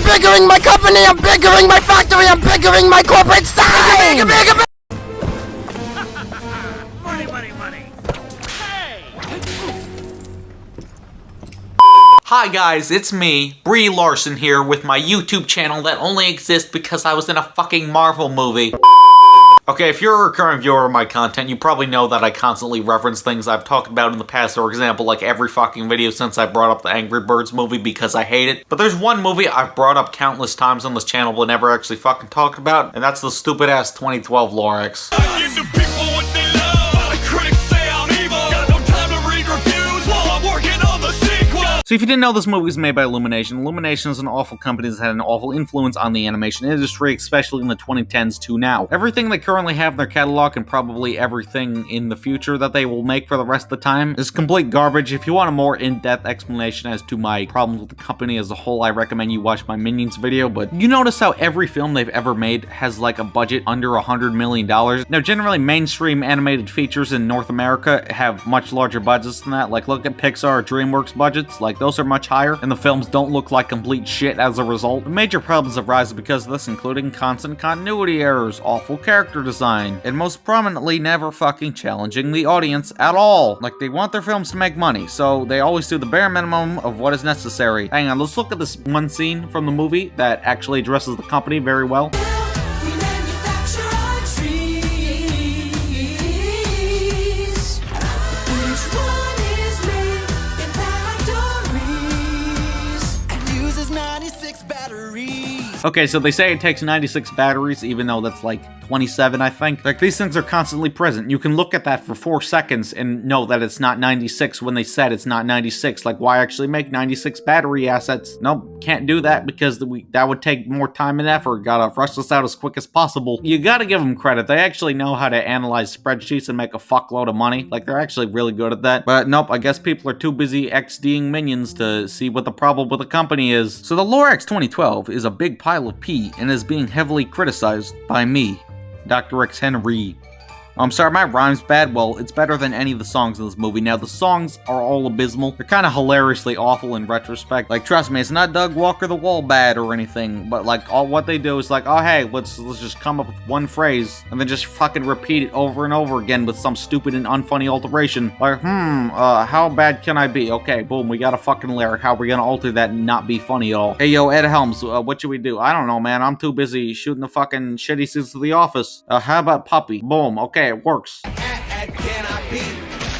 biggering my company, I'm biggering my factory, I'm biggering my corporate sign! Money. Hey! Hi guys, it's me, Brie Larson here with my YouTube channel that only exists because I was in a fucking Marvel movie. Okay, if you're a recurring viewer of my content, you probably know that I constantly reference things I've talked about in the past. For example, like every fucking video since I brought up the Angry Birds movie because I hate it. But there's one movie I've brought up countless times on this channel but never actually fucking talked about, and that's the stupid ass 2012 Lorax. I give the people what they love. The critics say I'm evil. Got no time to read reviews while I'm working on the sequel. So if you didn't know, this movie was made by Illumination. Illumination is an awful company that's had an awful influence on the animation industry, especially in the 2010s to now. Everything they currently have in their catalog, and probably everything in the future that they will make for the rest of the time, is complete garbage. If you want a more in-depth explanation as to my problems with the company as a whole, I recommend you watch my Minions video. But you notice how every film they've ever made has like a budget under $100 million. Now generally mainstream animated features in North America have much larger budgets than that. Like look at Pixar or DreamWorks budgets, like those are much higher, and the films don't look like complete shit as a result. The major problems arise because of this, including constant continuity errors, awful character design, and most prominently never fucking challenging the audience at all. Like they want their films to make money, so they always do the bare minimum of what is necessary. Hang on, let's look at this one scene from the movie that actually addresses the company very well. Okay, so they say it takes 96 batteries, even though that's like 27, I think. Like, these things are constantly present. You can look at that for 4 seconds and know that it's not 96 when they said it's not 96. Like, why actually make 96 battery assets? Nope, can't do that because that would take more time and effort. Gotta rush this out as quick as possible. You gotta give them credit. They actually know how to analyze spreadsheets and make a fuckload of money. Like, they're actually really good at that. But nope, I guess people are too busy XDing Minions to see what the problem with the company is. So the Lorax 2012 is a big pile of pee and is being heavily criticized by me, Dr. X Henry. I'm sorry, my rhyme's bad. Well, it's better than any of the songs in this movie. Now, the songs are all abysmal. They're kind of hilariously awful in retrospect. Like, trust me, it's not Doug Walker the Wallbat or anything, but like, all what they do is like, oh hey, let's just come up with one phrase and then just fucking repeat it over and over again with some stupid and unfunny alteration. Like, how bad can I be? Okay, boom, we got a fucking lyric. How are we gonna alter that and not be funny at all? Hey, yo, Ed Helms, what should we do? I don't know, man. I'm too busy shooting the fucking shitty scenes of The Office. How about Puppy? Boom, okay. It works.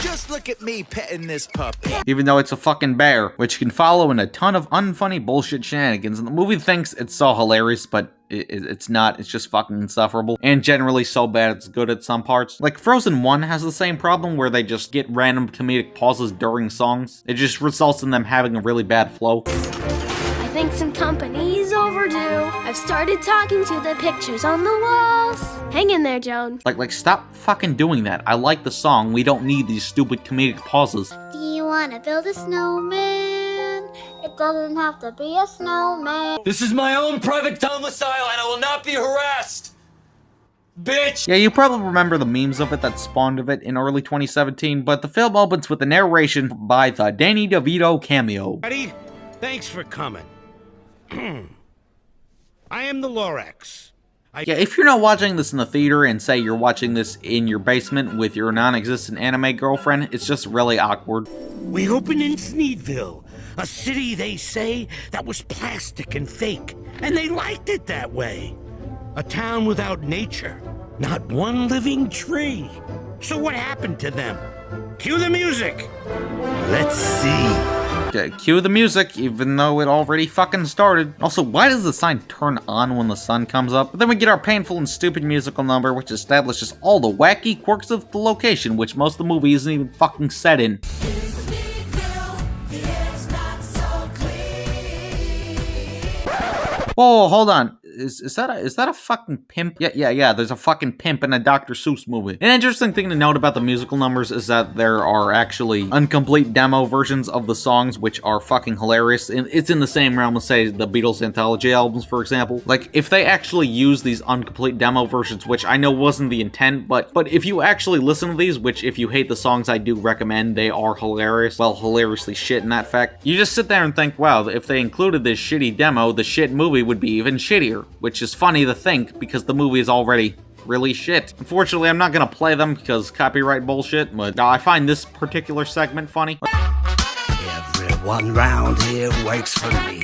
Just look at me petting this puppy. Even though it's a fucking bear, which can follow in a ton of unfunny bullshit shenanigans. And the movie thinks it's so hilarious, but it's not. It's just fucking insufferable. And generally so bad it's good at some parts. Like Frozen 1 has the same problem where they just get random comedic pauses during songs. It just results in them having a really bad flow. I think some company's overdue. I've started talking to the pictures on the walls. Hang in there, Joan. Like stop fucking doing that. I like the song. We don't need these stupid comedic pauses. Do you want to build a snowman? It doesn't have to be a snowman. This is my own private domicile and I will not be harassed. Bitch! Yeah, you probably remember the memes of it that spawned of it in early 2017, but the film opens with a narration by the Danny DeVito cameo. Ready? Thanks for coming. I am the Lorax. Yeah, if you're not watching this in the theater and say you're watching this in your basement with your non-existent anime girlfriend, it's just really awkward. We opened in Sneedville, a city they say that was plastic and fake, and they liked it that way. A town without nature, not one living tree. So what happened to them? Cue the music. Let's see. Okay, cue the music, even though it already fucking started. Also, why does the sign turn on when the sun comes up? But then we get our painful and stupid musical number, which establishes all the wacky quirks of the location, which most of the movie isn't even fucking set in. Whoa, hold on. is that a fucking pimp? Yeah, there's a fucking pimp in a Dr. Seuss movie. An interesting thing to note about the musical numbers is that there are actually incomplete demo versions of the songs, which are fucking hilarious. It's in the same realm as, say, the Beatles anthology albums, for example. Like, if they actually use these incomplete demo versions, which I know wasn't the intent, but if you actually listen to these, which if you hate the songs, I do recommend, they are hilarious. Well, hilariously shit in that fact. You just sit there and think, wow, if they included this shitty demo, the shit movie would be even shittier, which is funny to think because the movie is already really shit. Unfortunately, I'm not gonna play them because copyright bullshit, but I find this particular segment funny. Everyone round here works for me.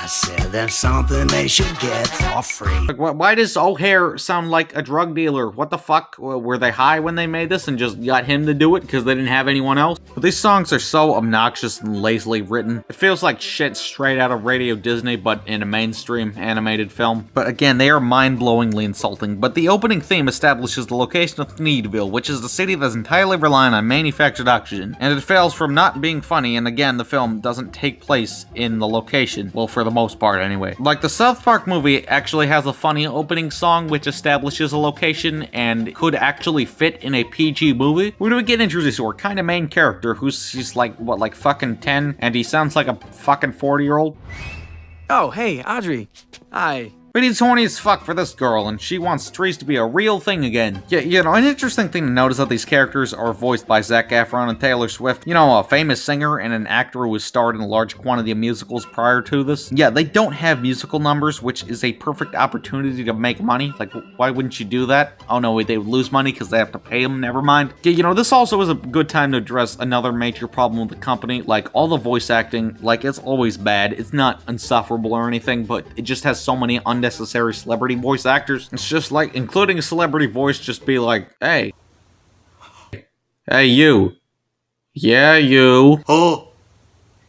I said there's something they should get for free. Like, why does O'Hare sound like a drug dealer? What the fuck? Were they high when they made this and just got him to do it because they didn't have anyone else? But these songs are so obnoxious and lazily written. It feels like shit straight out of Radio Disney, but in a mainstream animated film. But again, they are mind-blowingly insulting. But the opening theme establishes the location of Thneedville, which is a city that's entirely reliant on manufactured oxygen. And it fails from not being funny, and again, the film doesn't take place in the location. Well, for the most part anyway. Like, the South Park movie actually has a funny opening song which establishes a location and could actually fit in a PG movie. Where do we get introduced to our kind of main character who's like, what, like fucking 10? And he sounds like a fucking 40-year-old? Oh, hey, Audrey. Hi. But he's horny as fuck for this girl, and she wants trees to be a real thing again. Yeah, you know, an interesting thing to note is that these characters are voiced by Zac Efron and Taylor Swift. You know, a famous singer and an actor who has starred in a large quantity of musicals prior to this. Yeah, they don't have musical numbers, which is a perfect opportunity to make money. Like, why wouldn't you do that? Oh no, they would lose money because they have to pay them, never mind. Yeah, you know, this also is a good time to address another major problem with the company. Like, all the voice acting, like, it's always bad. It's not insufferable or anything, but it just has so many unnecessary celebrity voice actors. It's just like, including a celebrity voice, just be like, hey you, yeah you,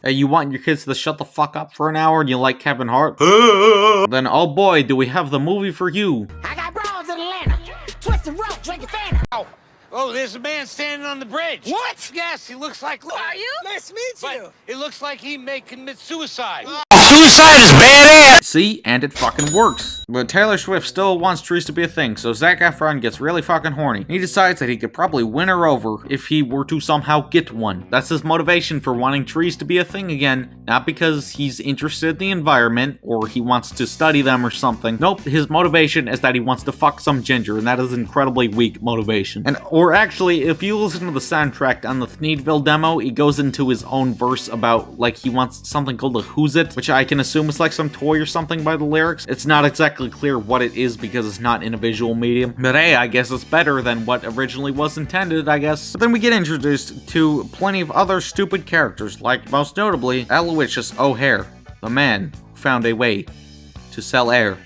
hey, you want your kids to shut the fuck up for an hour and you like Kevin Hart? Then oh boy, do we have the movie for you. I got bras in Atlanta. Twist the rope, drink a Fanta. Oh, there's a man standing on the bridge. What? Yes, he looks like... Are you? Nice to meet you. But it looks like he may commit suicide. Suicide is badass. See, and it fucking works. But Taylor Swift still wants trees to be a thing, so Zac Efron gets really fucking horny. He decides that he could probably win her over if he were to somehow get one. That's his motivation for wanting trees to be a thing again, not because he's interested in the environment or he wants to study them or something. Nope, his motivation is that he wants to fuck some ginger, and that is incredibly weak motivation. Or actually, if you listen to the soundtrack on the Thneedville demo, he goes into his own verse about, like, he wants something called a Who's It, which I can assume is like some toy or something by the lyrics. It's not exactly clear what it is because it's not in a visual medium. But hey, I guess it's better than what originally was intended, I guess. But then we get introduced to plenty of other stupid characters, like, most notably, Aloysius O'Hare, the man who found a way to sell air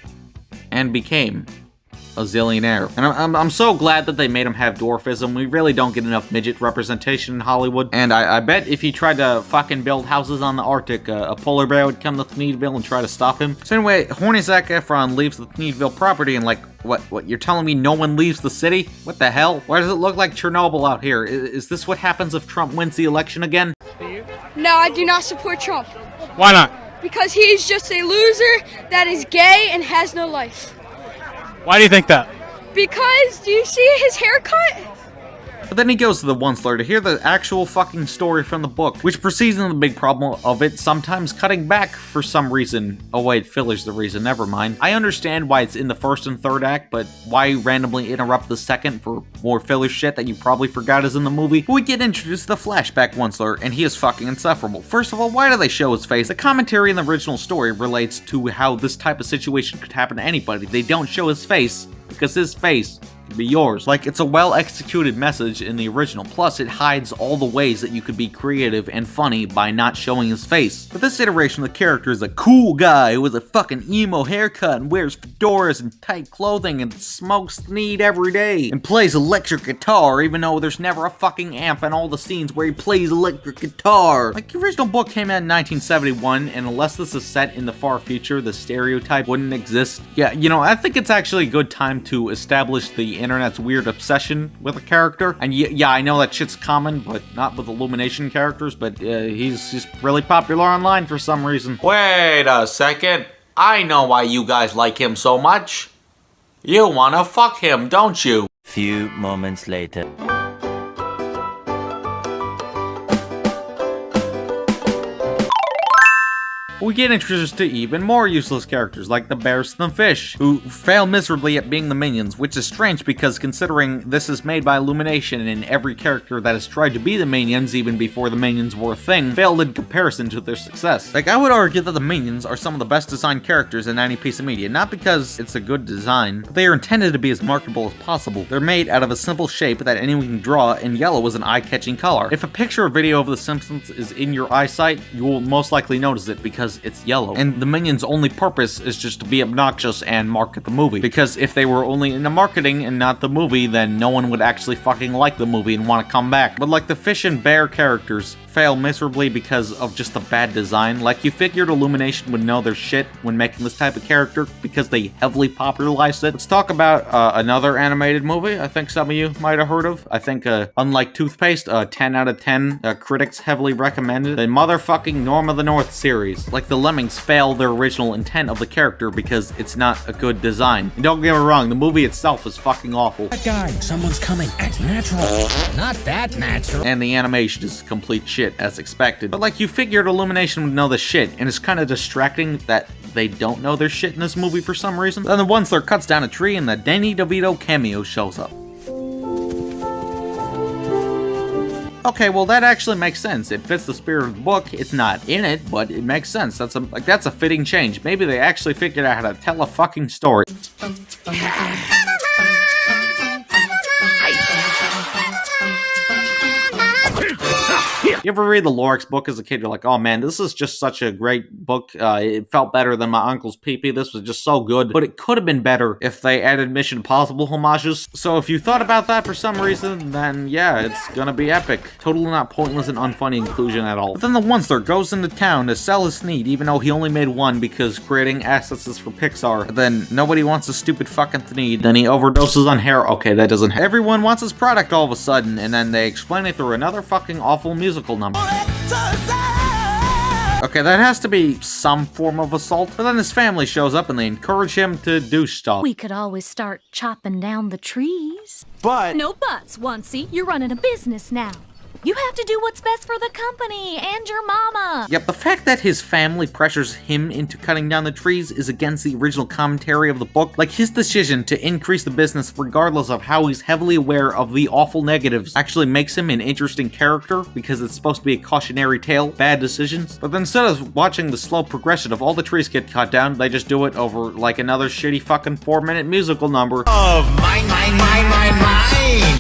and became a zillionaire. And I'm so glad that they made him have dwarfism. We really don't get enough midget representation in Hollywood. And I bet if he tried to fucking build houses on the Arctic, a polar bear would come to Thneedville and try to stop him. So anyway, horny Zac Efron leaves the Thneedville property and like, what, you're telling me no one leaves the city? What the hell? Why does it look like Chernobyl out here? Is this what happens if Trump wins the election again? No, I do not support Trump. Why not? Because he is just a loser that is gay and has no life. Why do you think that? Because, do you see his haircut? But then he goes to the Onceler to hear the actual fucking story from the book, which proceeds in the big problem of it sometimes cutting back for some reason. Oh wait, filler's the reason, never mind. I understand why it's in the first and third act, but why randomly interrupt the second for more filler shit that you probably forgot is in the movie? But we get introduced to the flashback Onceler, and he is fucking insufferable. First of all, why do they show his face? The commentary in the original story relates to how this type of situation could happen to anybody. They don't show his face because his face be yours. Like, it's a well-executed message in the original, plus it hides all the ways that you could be creative and funny by not showing his face. But this iteration of the character is a cool guy with a fucking emo haircut and wears fedoras and tight clothing and smokes Thneed every day and plays electric guitar even though there's never a fucking amp in all the scenes where he plays electric guitar. Like, the original book came out in 1971, and unless this is set in the far future, the stereotype wouldn't exist. Yeah, you know, I think it's actually a good time to establish the internet's weird obsession with a character. And yeah, I know that shit's common, but not with Illumination characters, but he's just really popular online for some reason. Wait a second. I know why you guys like him so much. You wanna fuck him, don't you? Few moments later. We get introduced to even more useless characters like the bears and the fish, who fail miserably at being the minions, which is strange because considering this is made by Illumination and every character that has tried to be the minions even before the minions were a thing failed in comparison to their success. Like, I would argue that the minions are some of the best designed characters in any piece of media, not because it's a good design, but they are intended to be as marketable as possible. They're made out of a simple shape that anyone can draw, and yellow is an eye-catching color. If a picture or video of The Simpsons is in your eyesight, you will most likely notice it because it's yellow. And the minions' only purpose is just to be obnoxious and market the movie. Because if they were only into marketing and not the movie, then no one would actually fucking like the movie and want to come back. But like the fish and bear characters fail miserably because of just the bad design. Like, you figured Illumination would know their shit when making this type of character because they heavily popularized it. Let's talk about another animated movie I think some of you might have heard of. I think unlike Toothpaste, 10 out of 10 critics heavily recommended the motherfucking Norm of the North series. Like, the Lemmings fail their original intent of the character because it's not a good design. And don't get me wrong, the movie itself is fucking awful. That guy, someone's coming. Act natural. Not that natural. And the animation is complete shit as expected. But like, you figured Illumination would know the shit, and it's kind of distracting that they don't know their shit in this movie for some reason. Then the Once-ler cuts down a tree and the Danny DeVito cameo shows up. Okay, well that actually makes sense. It fits the spirit of the book. It's not in it, but it makes sense. That's a fitting change. Maybe they actually figured out how to tell a fucking story. You ever read the Lorax book as a kid? You're like, oh man, this is just such a great book. It felt better than my uncle's pee-pee. This was just so good. But it could have been better if they added Mission Impossible homages. So if you thought about that for some reason, then yeah, it's gonna be epic. Totally not pointless and unfunny inclusion at all. But then the Once-ler goes into town to sell his Thneed, even though he only made one because creating assets is for Pixar. Then nobody wants a stupid fucking Thneed. Then he overdoses on hair. Okay, that doesn't happen. Everyone wants his product all of a sudden, and then they explain it through another fucking awful musical number. Okay, that has to be some form of assault. But then his family shows up and they encourage him to do stuff. We could always start chopping down the trees. But No buts, Oncey. You're running a business now. You have to do what's best for the company and your mama. Yep, the fact that his family pressures him into cutting down the trees is against the original commentary of the book. Like, his decision to increase the business regardless of how he's heavily aware of the awful negatives actually makes him an interesting character because it's supposed to be a cautionary tale, bad decisions. But then instead of watching the slow progression of all the trees get cut down, they just do it over like another shitty fucking 4-minute musical number. oh, mine.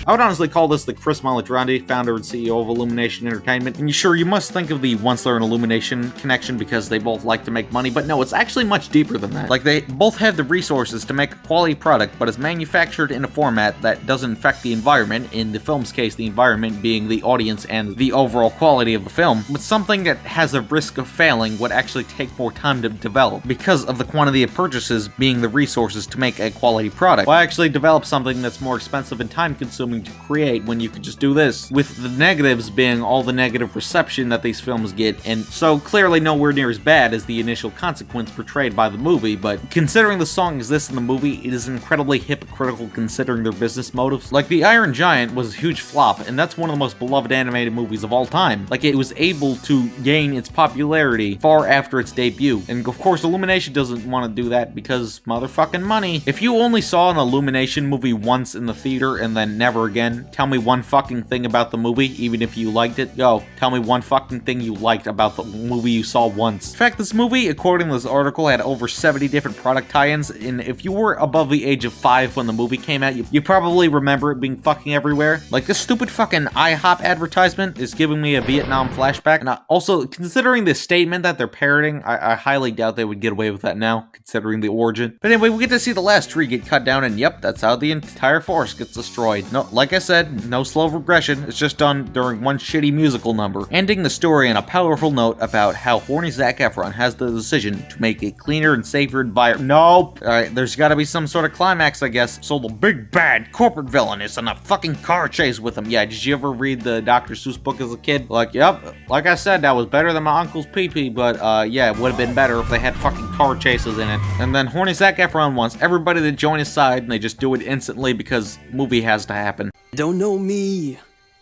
I would honestly call this the Chris Malatrandi, founder and CEO of Illumination Entertainment. And you must think of the Once-ler and Illumination connection because they both like to make money, but no, it's actually much deeper than that. Like, they both have the resources to make a quality product, but it's manufactured in a format that doesn't affect the environment, in the film's case, the environment being the audience and the overall quality of the film. But something that has a risk of failing would actually take more time to develop because of the quantity of purchases being the resources to make a quality product. Why actually develop something that's more expensive and time-consuming to create when you could just do this? With the negatives being all the negative reception that these films get, and so clearly nowhere near as bad as the initial consequence portrayed by the movie, but considering the song exists in the movie, it is incredibly hypocritical considering their business motives. Like, The Iron Giant was a huge flop, and that's one of the most beloved animated movies of all time. Like, it was able to gain its popularity far after its debut, and of course Illumination doesn't want to do that because motherfucking money. If you only saw an Illumination movie once in the theater and then never again, tell me one fucking thing about the movie, even if you liked it. Yo, tell me one fucking thing you liked about the movie you saw once. In fact, this movie, according to this article, had over 70 different product tie-ins, and if you were above the age of 5 when the movie came out, you probably remember it being fucking everywhere. Like, this stupid fucking IHOP advertisement is giving me a Vietnam flashback, and also, considering the statement that they're parroting, I highly doubt they would get away with that now, considering the origin. But anyway, we get to see the last tree get cut down, and yep, that's how the entire forest gets destroyed. No, like I said, no slow regression, it's just done during one shitty musical number, ending the story on a powerful note about how horny Zac Efron has the decision to make a cleaner and safer environment. Nope. Alright, there's gotta be some sort of climax, I guess. So the big bad corporate villain is in a fucking car chase with him. Yeah, did you ever read the Dr. Seuss book as a kid? Like, yep, like I said, that was better than my uncle's pee-pee, but yeah, it would have been better if they had fucking car chases in it. And then horny Zac Efron wants everybody to join his side, and they just do it instantly because movie has to happen. Don't know me,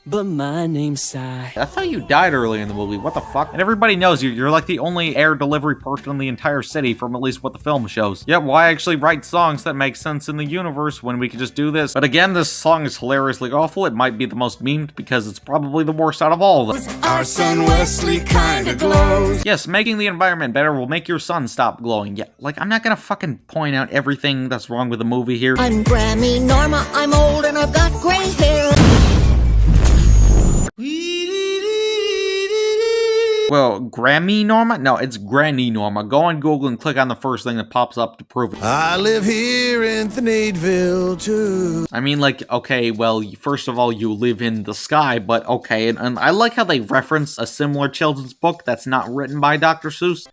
but my name's Cy. I thought you died early in the movie, what the fuck? And everybody knows you, you're like the only air delivery person in the entire city from at least what the film shows. Yet, why actually write songs that make sense in the universe when we could just do this? But again, this song is hilariously awful. It might be the most memed because it's probably the worst out of all of them. Our son Wesley kinda glows. Yes, making the environment better will make your sun stop glowing. Yeah, like, I'm not gonna fucking point out everything that's wrong with the movie here. I'm Grammy Norma, I'm old and I've got gray hair. Well, Grammy Norma? No, it's Granny Norma. Go on Google and click on the first thing that pops up to prove it. I live here in Thneedville too. I mean, like, okay, well, first of all, you live in the sky, but okay, and I like how they reference a similar children's book that's not written by Dr. Seuss.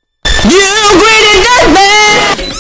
You greedy deadman!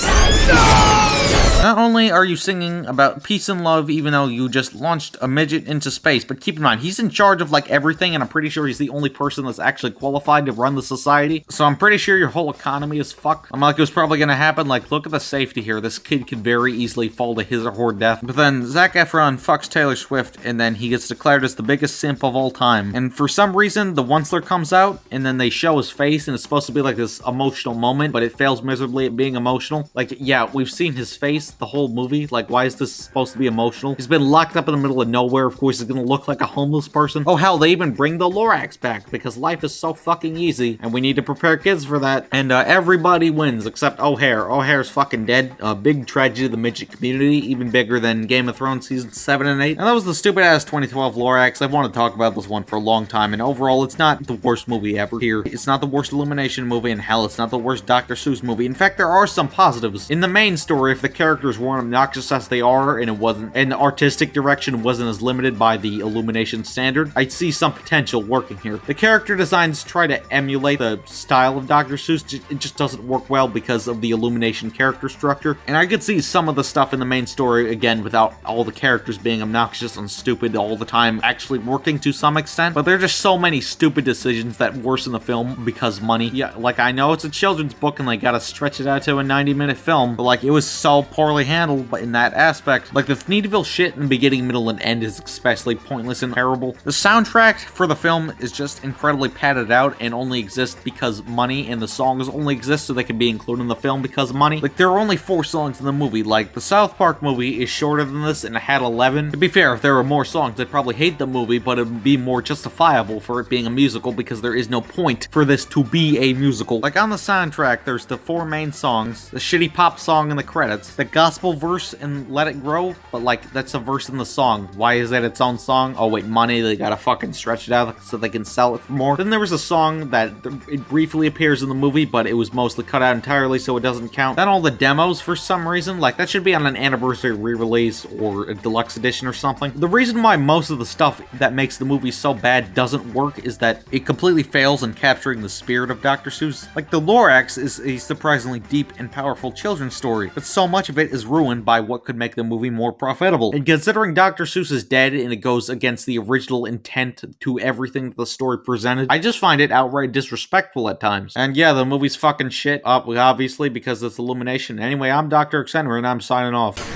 Not only are you singing about peace and love, even though you just launched a midget into space, but keep in mind, he's in charge of, like, everything, and I'm pretty sure he's the only person that's actually qualified to run the society. So I'm pretty sure your whole economy is fucked. I'm like, it was probably gonna happen. Like, look at the safety here. This kid could very easily fall to his or her death. But then Zac Efron fucks Taylor Swift, and then he gets declared as the biggest simp of all time. And for some reason, the Onceler comes out, and then they show his face, and it's supposed to be like this emotional moment, but it fails miserably at being emotional. Like, yeah, we've seen his face the whole movie. Like, why is this supposed to be emotional? He's been locked up in the middle of nowhere. Of course, he's gonna look like a homeless person. Oh, hell, they even bring the Lorax back because life is so fucking easy, and we need to prepare kids for that. And everybody wins except O'Hare. O'Hare's fucking dead. A big tragedy of the midget community, even bigger than Game of Thrones seasons 7 and 8. And that was the stupid-ass 2012 Lorax. I've wanted to talk about this one for a long time, and overall, it's not the worst movie ever here. It's not the worst Illumination movie, and hell, it's not the worst Dr. Seuss movie. In fact, there are some positives. In the main story, if the characters weren't obnoxious as they are, and the artistic direction wasn't as limited by the Illumination standard, I'd see some potential working here. The character designs try to emulate the style of Dr. Seuss, it just doesn't work well because of the Illumination character structure, and I could see some of the stuff in the main story, again, without all the characters being obnoxious and stupid all the time, actually working to some extent, but there are just so many stupid decisions that worsen the film because money. Yeah, like, I know it's a children's book and they gotta stretch it out to a 90-minute film, but like, it was so poorly handled in that aspect. Like, the Thneedville shit in the beginning, middle, and end is especially pointless and terrible. The soundtrack for the film is just incredibly padded out and only exists because money, and the songs only exist so they can be included in the film because of money. Like, there are only 4 songs in the movie. Like, the South Park movie is shorter than this and it had 11. To be fair, if there were more songs, I'd probably hate the movie, but it would be more justifiable for it being a musical because there is no point for this to be a musical. Like, on the soundtrack, there's the 4 main songs, the shitty pop song in the credits, the gospel verse and Let It Grow, but like, that's a verse in the song. Why is that its own song? Oh wait, money, they gotta fucking stretch it out so they can sell it for more. Then there was a song that it briefly appears in the movie, but it was mostly cut out entirely, so it doesn't count. Then all the demos, for some reason, like, that should be on an anniversary re-release or a deluxe edition or something. The reason why most of the stuff that makes the movie so bad doesn't work is that it completely fails in capturing the spirit of Dr. Seuss. Like, the Lorax is a surprisingly deep and powerful children's story, but so much of it is ruined by what could make the movie more profitable. And considering Dr. Seuss is dead and it goes against the original intent to everything that the story presented, I just find it outright disrespectful at times. And yeah, the movie's fucking shit, obviously, because it's Illumination. Anyway, I'm Dr. Xenra and I'm signing off.